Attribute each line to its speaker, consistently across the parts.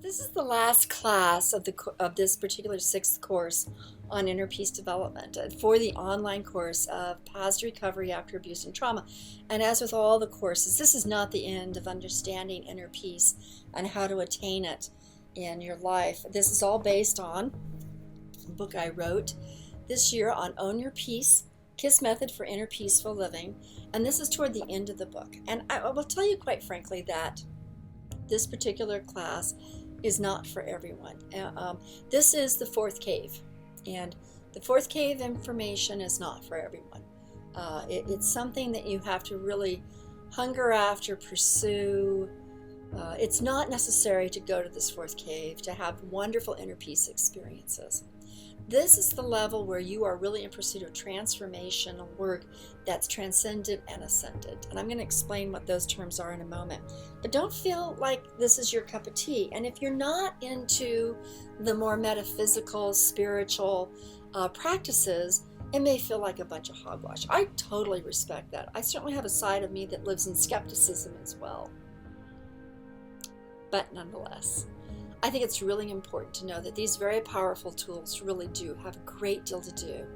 Speaker 1: This is the last class of this particular sixth course on inner peace development for the online course of Positive Recovery After Abuse and Trauma. And as with all the courses, this is not the end of understanding inner peace and how to attain it in your life. This is all based on a book I wrote this year on Own Your Peace, KISS Method for Inner Peaceful Living. And this is toward the end of the book. And I will tell you quite frankly that this particular class is not for everyone. This is the fourth cave, and the fourth cave information is not for everyone. It's something that you have to really hunger after, pursue. It's not necessary to go to this fourth cave to have wonderful inner peace experiences. This is the level where you are really in pursuit of transformational work that's transcendent and ascendant. And I'm going to explain what those terms are in a moment. But don't feel like this is your cup of tea. And if you're not into the more metaphysical, spiritual practices, it may feel like a bunch of hogwash. I totally respect that. I certainly have a side of me that lives in skepticism as well. But nonetheless, I think it's really important to know that these very powerful tools really do have a great deal to do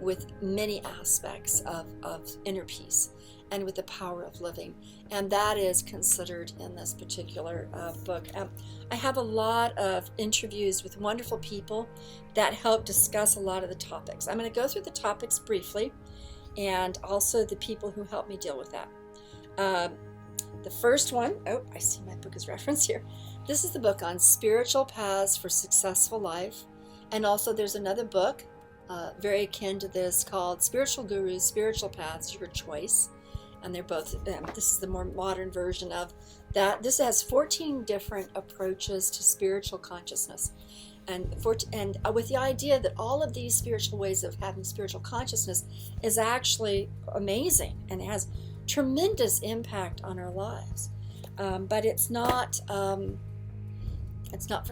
Speaker 1: with many aspects of inner peace and with the power of living. And that is considered in this particular book. I have a lot of interviews with wonderful people that help discuss a lot of the topics. I'm going to go through the topics briefly and also the people who help me deal with that. The first one, I see my book is referenced here. This is the book on spiritual paths for successful life. And also there's another book very akin to this called Spiritual Gurus, Spiritual Paths, Your Choice. And they're both, this is the more modern version of that. This has 14 different approaches to spiritual consciousness. And with the idea that all of these spiritual ways of having spiritual consciousness is actually amazing and it has tremendous impact on our lives. But it's not for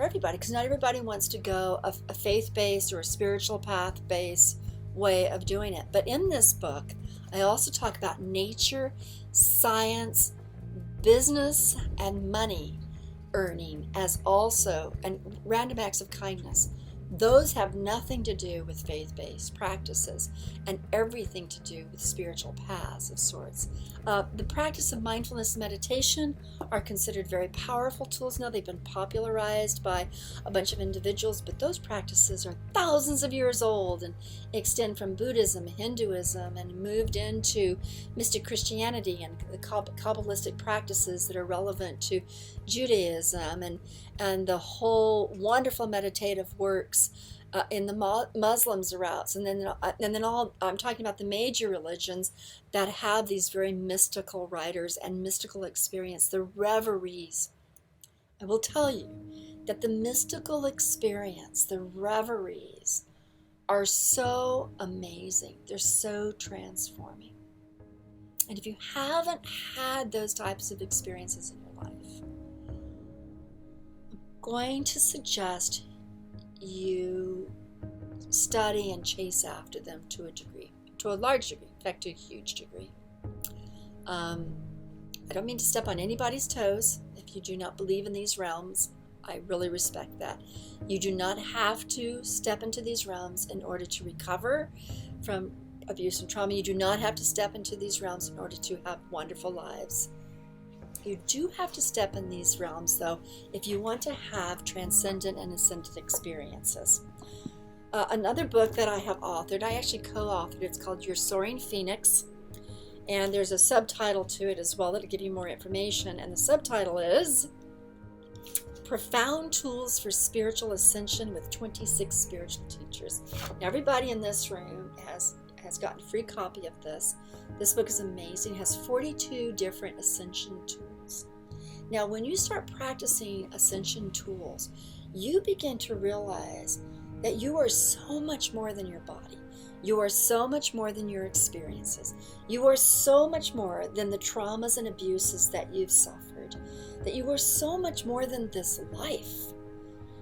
Speaker 1: everybody, because not everybody wants to go a faith-based or a spiritual path-based way of doing it. But in this book, I also talk about nature, science, business, and money earning as also, and random acts of kindness. Those have nothing to do with faith-based practices and everything to do with spiritual paths of sorts. The practice of mindfulness and meditation are considered very powerful tools now. They've been popularized by a bunch of individuals, but those practices are thousands of years old and extend from Buddhism, Hinduism, and moved into mystic Christianity and the Kabbalistic practices that are relevant to Judaism and the whole wonderful meditative works in the Muslims routes, and then all I'm talking about the major religions that have these very mystical writers and mystical experience, the reveries. I will tell you that the mystical experience, the reveries, are so amazing. They're so transforming. And if you haven't had those types of experiences in your life, I'm going to suggest you study and chase after them to a degree, to a large degree, in fact, to a huge degree. I don't mean to step on anybody's toes. If you do not believe in these realms, I really respect that. You do not have to step into these realms in order to recover from abuse and trauma. You do not have to step into these realms in order to have wonderful lives. You do have to step in these realms, though, if you want to have transcendent and ascendant experiences. Another book that I have authored, I actually co-authored, it's called Your Soaring Phoenix, and there's a subtitle to it as well that'll give you more information, and the subtitle is Profound Tools for Spiritual Ascension with 26 Spiritual Teachers. Now, everybody in this room has gotten a free copy of this. This book is amazing. It has 42 different ascension tools. Now, when you start practicing ascension tools, you begin to realize that you are so much more than your body. You are so much more than your experiences. You are so much more than the traumas and abuses that you've suffered. That you are so much more than this life.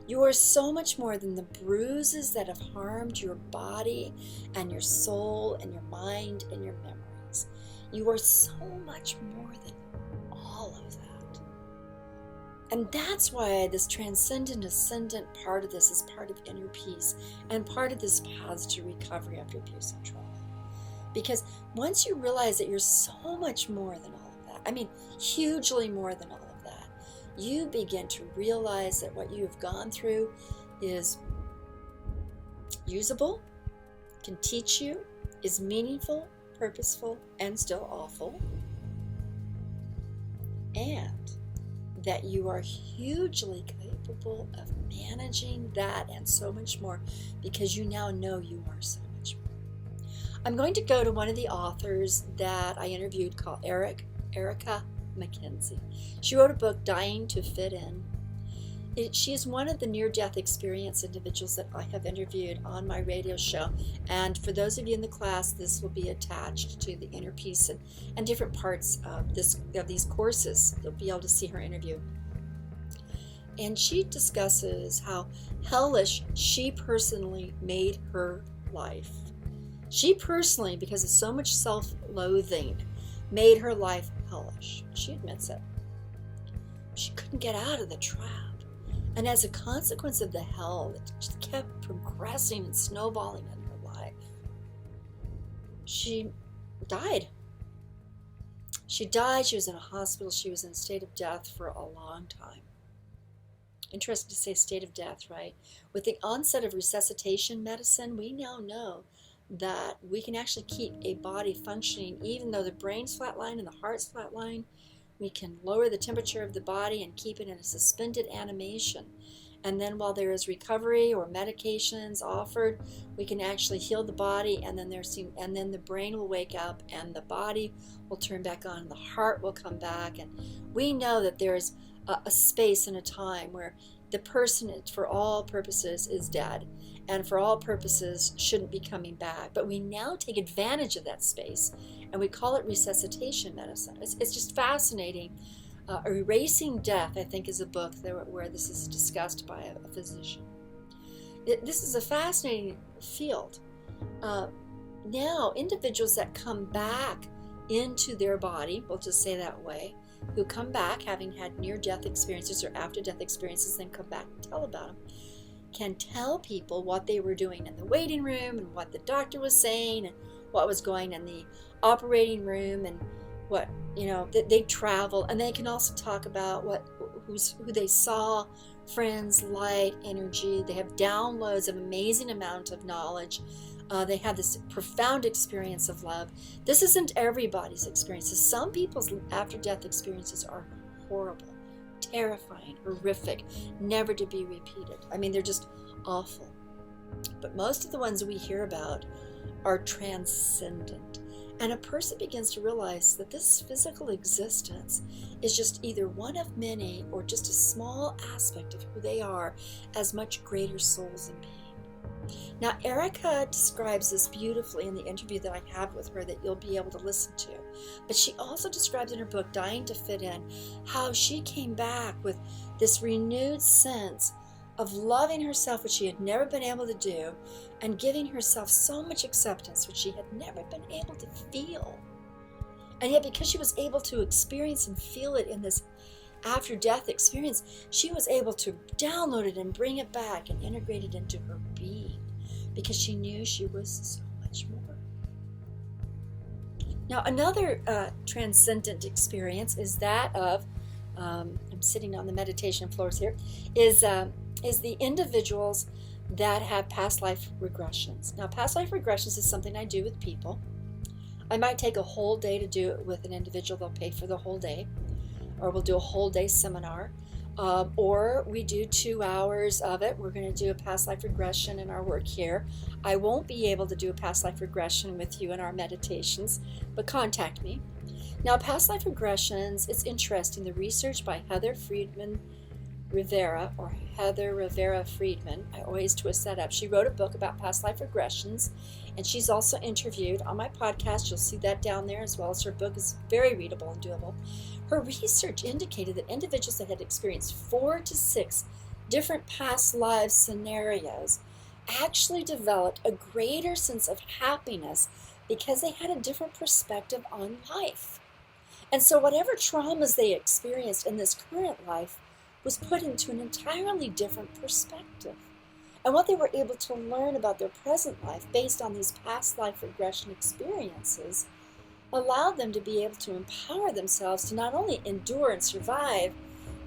Speaker 1: You are so much more than the bruises that have harmed your body and your soul and your mind and your memories. You are so much more than all of that. And that's why this transcendent, ascendant part of this is part of inner peace and part of this path to recovery after abuse and trauma. Because once you realize that you're so much more than all of that, I mean, hugely more than all of that, you begin to realize that what you have gone through is usable, can teach you, is meaningful, purposeful, and still awful. And that you are hugely capable of managing that and so much more, because you now know you are so much more. I'm going to go to one of the authors that I interviewed called Erica McKenzie. She wrote a book, Dying to Fit In. She is one of the near-death experience individuals that I have interviewed on my radio show. And for those of you in the class, this will be attached to the inner peace and different parts of these courses. You'll be able to see her interview. And she discusses how hellish she personally made her life. She personally, because of so much self-loathing, made her life hellish. She admits it. She couldn't get out of the trap. And as a consequence of the hell that just kept progressing and snowballing in her life, she died. She died. She was in a hospital. She was in a state of death for a long time. Interesting to say state of death, right? With the onset of resuscitation medicine, we now know that we can actually keep a body functioning even though the brain's flatline and the heart's flatline. We can lower the temperature of the body and keep it in a suspended animation. And then while there is recovery or medications offered, we can actually heal the body, and then the brain will wake up and the body will turn back on, the heart will come back. And we know that there's a space and a time where the person, for all purposes, is dead, and for all purposes shouldn't be coming back. But we now take advantage of that space, and we call it resuscitation medicine. It's just fascinating. Erasing Death, I think, is a book where this is discussed by a physician. This is a fascinating field. Now, individuals that come back into their body, we'll just say that way, who come back having had near-death experiences or after-death experiences, then come back and tell about them, can tell people what they were doing in the waiting room and what the doctor was saying and what was going in the operating room and what, they travel. And they can also talk about who they saw, friends, light, energy. They have downloads of amazing amount of knowledge. They have this profound experience of love. This isn't everybody's experiences. Some people's after-death experiences are horrible, terrifying, horrific, never to be repeated. I mean, they're just awful. But most of the ones we hear about are transcendent. And a person begins to realize that this physical existence is just either one of many or just a small aspect of who they are as much greater souls in being. Now, Erica describes this beautifully in the interview that I have with her that you'll be able to listen to. But she also describes in her book, Dying to Fit In, how she came back with this renewed sense of loving herself, which she had never been able to do, and giving herself so much acceptance, which she had never been able to feel. And yet, because she was able to experience and feel it in this after-death experience, she was able to download it and bring it back and integrate it into her being, because she knew she was so much more. Now, another transcendent experience is that of, I'm sitting on the meditation floors here, is the individuals that have past life regressions. Now, past life regressions is something I do with people. I might take a whole day to do it with an individual. They'll pay for the whole day. Or we'll do a whole day seminar. Or we do 2 hours of it. We're going to do a past life regression in our work here. I won't be able to do a past life regression with you in our meditations, but contact me. Now, past life regressions, it's interesting. The research by Heather Rivera Friedman, I always twist that up. She wrote a book about past life regressions, and she's also interviewed on my podcast. You'll see that down there, as well as her book is very readable and doable. Her research indicated that individuals that had experienced 4 to 6 different past life scenarios actually developed a greater sense of happiness because they had a different perspective on life. And so whatever traumas they experienced in this current life was put into an entirely different perspective. And what they were able to learn about their present life based on these past life regression experiences allowed them to be able to empower themselves to not only endure and survive,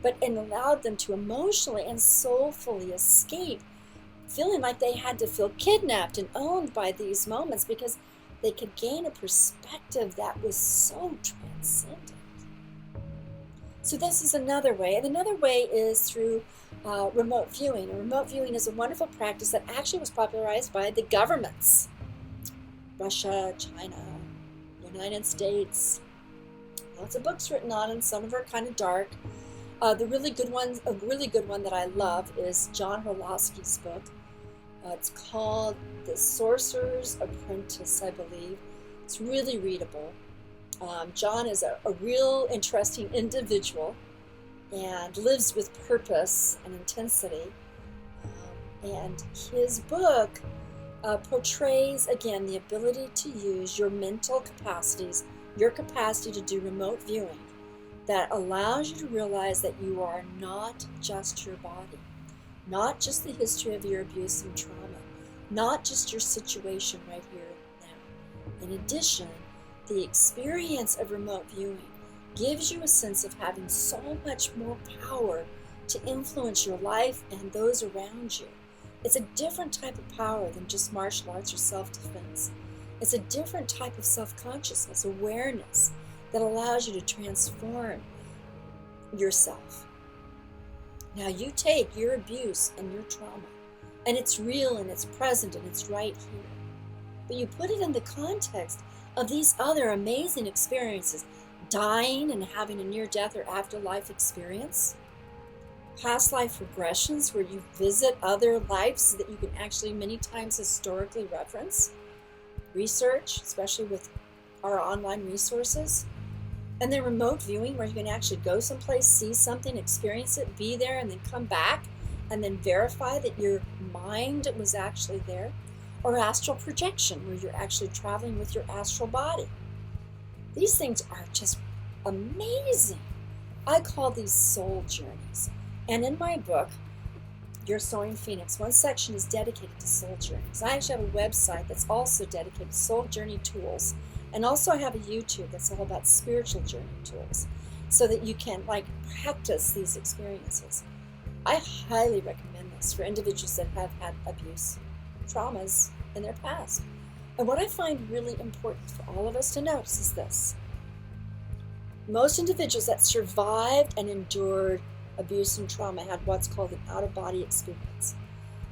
Speaker 1: but it allowed them to emotionally and soulfully escape feeling like they had to feel kidnapped and owned by these moments, because they could gain a perspective that was so transcendent. So this is another way. And another way is through remote viewing. And remote viewing is a wonderful practice that actually was popularized by the governments. Russia, China, United States. Lots of books written on it. Some of them are kind of dark. The really good ones, a really good one that I love is John Orlowski's book. It's called The Sorcerer's Apprentice, I believe. It's really readable. John is a real interesting individual and lives with purpose and intensity. And his book portrays, again, the ability to use your mental capacities, your capacity to do remote viewing, that allows you to realize that you are not just your body, not just the history of your abuse and trauma, not just your situation right here and now. In addition, the experience of remote viewing gives you a sense of having so much more power to influence your life and those around you. It's a different type of power than just martial arts or self-defense. It's a different type of self-consciousness, awareness, that allows you to transform yourself. Now you take your abuse and your trauma, and it's real and it's present and it's right here. But you put it in the context of these other amazing experiences, dying and having a near-death or afterlife experience, past life regressions where you visit other lives that you can actually many times historically reference, research, especially with our online resources, and then remote viewing where you can actually go someplace, see something, experience it, be there, and then come back and then verify that your mind was actually there, or astral projection where you're actually traveling with your astral body. These things are just amazing. I call these soul journeys. And in my book, Your Soaring Phoenix, one section is dedicated to soul journeys. I actually have a website that's also dedicated to soul journey tools. And also I have a YouTube that's all about spiritual journey tools so that you can practice these experiences. I highly recommend this for individuals that have had abuse, traumas in their past. And what I find really important for all of us to notice is this. Most individuals that survived and endured abuse and trauma had what's called an out-of-body experience.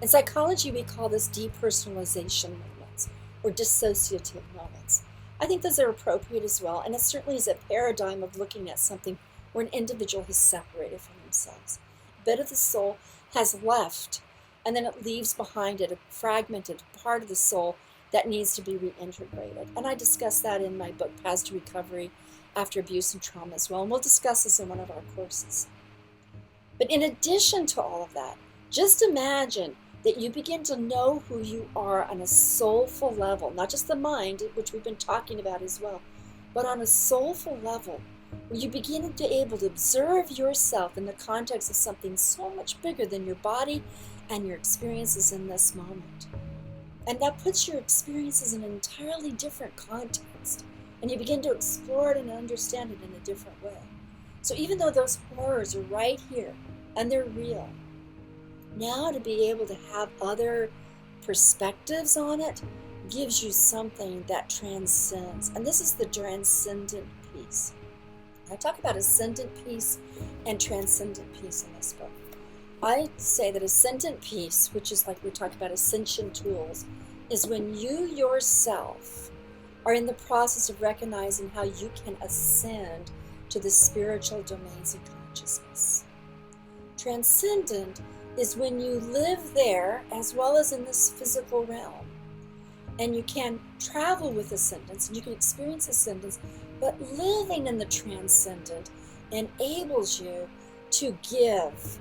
Speaker 1: In psychology, we call this depersonalization moments or dissociative moments. I think those are appropriate as well, and it certainly is a paradigm of looking at something where an individual has separated from themselves. A bit of the soul has left, and then it leaves behind it a fragmented part of the soul that needs to be reintegrated. And I discuss that in my book, Paths to Recovery After Abuse and Trauma as well, and we'll discuss this in one of our courses. But in addition to all of that, just imagine that you begin to know who you are on a soulful level, not just the mind, which we've been talking about as well, but on a soulful level, where you begin to be able to observe yourself in the context of something so much bigger than your body and your experiences in this moment. And that puts your experiences in an entirely different context, and you begin to explore it and understand it in a different way. So even though those horrors are right here, and they're real, now to be able to have other perspectives on it gives you something that transcends. And this is the transcendent peace. I talk about ascendant peace and transcendent peace in this book. I say that ascendant peace, which is like we talked about ascension tools, is when you yourself are in the process of recognizing how you can ascend to the spiritual domains of consciousness. Transcendent is when you live there as well as in this physical realm. And you can travel with ascendance, and you can experience ascendance, but living in the transcendent enables you to give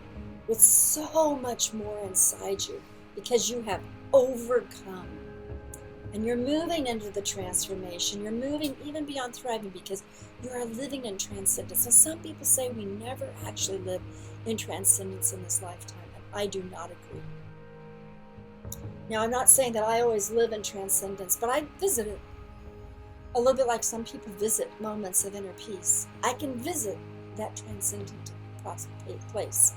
Speaker 1: with so much more inside you because you have overcome. And you're moving into the transformation. You're moving even beyond thriving because you are living in transcendence. So some people say we never actually live in transcendence in this lifetime, and I do not agree. Now, I'm not saying that I always live in transcendence, but I visit it a little bit like some people visit moments of inner peace. I can visit that transcendent place,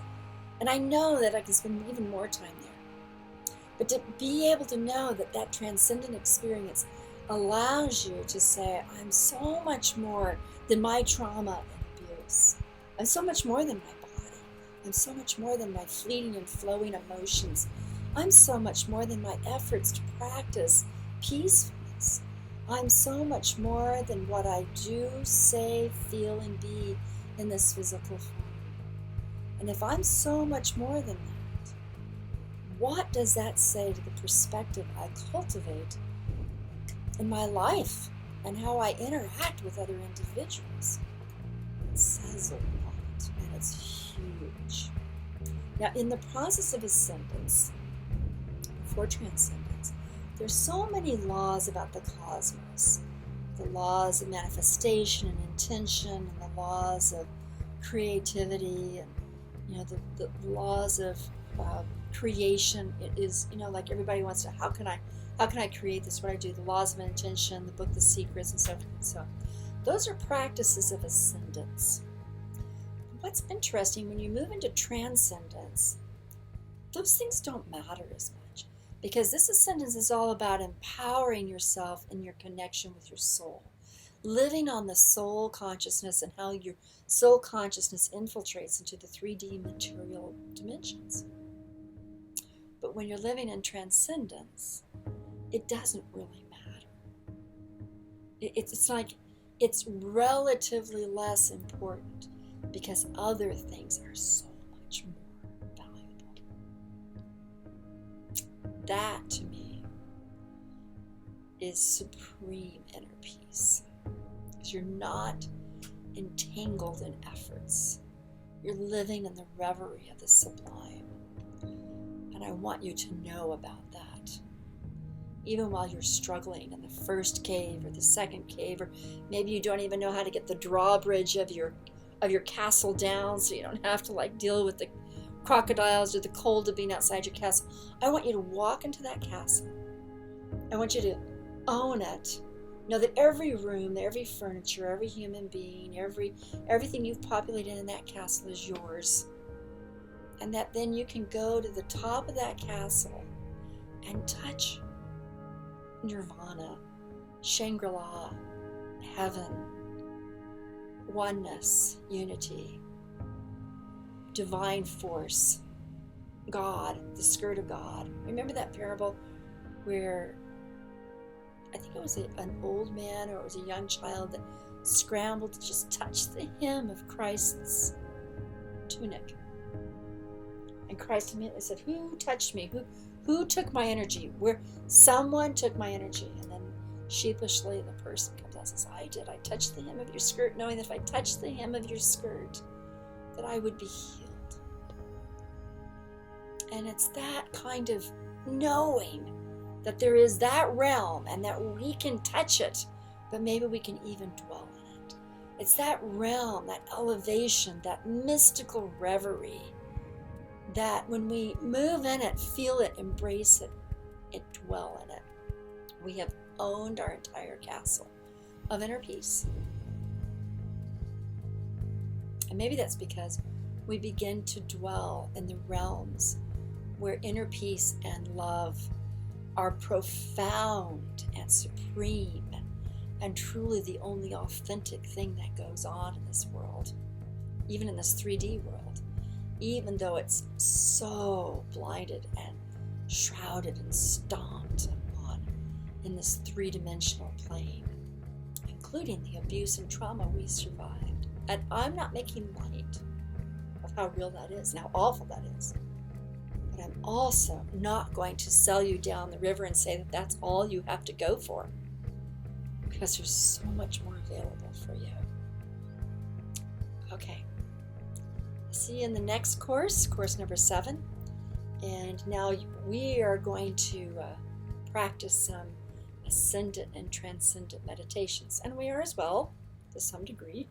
Speaker 1: and I know that I can spend even more time there. But to be able to know that that transcendent experience allows you to say, I'm so much more than my trauma and abuse. I'm so much more than my body. I'm so much more than my fleeting and flowing emotions. I'm so much more than my efforts to practice peacefulness. I'm so much more than what I do, say, feel, and be in this physical form. And if I'm so much more than that, what does that say to the perspective I cultivate in my life and how I interact with other individuals? It says a lot, and it's huge. Now, in the process of ascendance, before transcendence, there's so many laws about the cosmos, the laws of manifestation and intention, and the laws of creativity, and the laws of creation. It is, like everybody wants to, how can I create this, what I do, the laws of intention, the book The Secrets, and so forth and so on. Those are practices of ascendance. What's interesting, when you move into transcendence, those things don't matter as much, because this ascendance is all about empowering yourself in your connection with your soul, living on the soul consciousness and how your soul consciousness infiltrates into the 3D material dimensions. But when you're living in transcendence, it doesn't really matter. It's like it's relatively less important because other things are so much more valuable. That, to me, is supreme inner peace. Because you're not entangled in efforts. You're living in the reverie of the sublime. And I want you to know about that. Even while you're struggling in the first cave or the second cave, or maybe you don't even know how to get the drawbridge of your castle down, so you don't have to deal with the crocodiles or the cold of being outside your castle. I want you to walk into that castle. I want you to own it. Know that every room, every furniture, every human being, everything you've populated in that castle is yours. And that then you can go to the top of that castle and touch nirvana, Shangri-La, heaven, oneness, unity, divine force, God, the skirt of God. Remember that parable where I think it was an old man or it was a young child that scrambled to just touch the hem of Christ's tunic. And Christ immediately said, who touched me? Who took my energy? Someone took my energy. And then sheepishly the person comes out and says, I did. I touched the hem of your skirt, knowing that if I touched the hem of your skirt, that I would be healed. And it's that kind of knowing that there is that realm and that we can touch it, but maybe we can even dwell in it. It's that realm, that elevation, that mystical reverie, that when we move in it, feel it, embrace it, and dwell in it, we have owned our entire castle of inner peace. And maybe that's because we begin to dwell in the realms where inner peace and love are profound and supreme and truly the only authentic thing that goes on in this world, even in this 3D world, even though it's so blinded and shrouded and stomped upon in this three-dimensional plane, including the abuse and trauma we survived. And I'm not making light of how real that is and how awful that is. But I'm also not going to sell you down the river and say that that's all you have to go for, because there's so much more available for you. Okay. See you in the next course number 7. And now we are going to practice some ascendant and transcendent meditations. And we are as well, to some degree.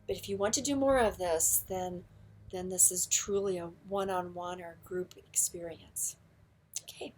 Speaker 1: But if you want to do more of this, then then this is truly a one-on-one or group experience. Okay.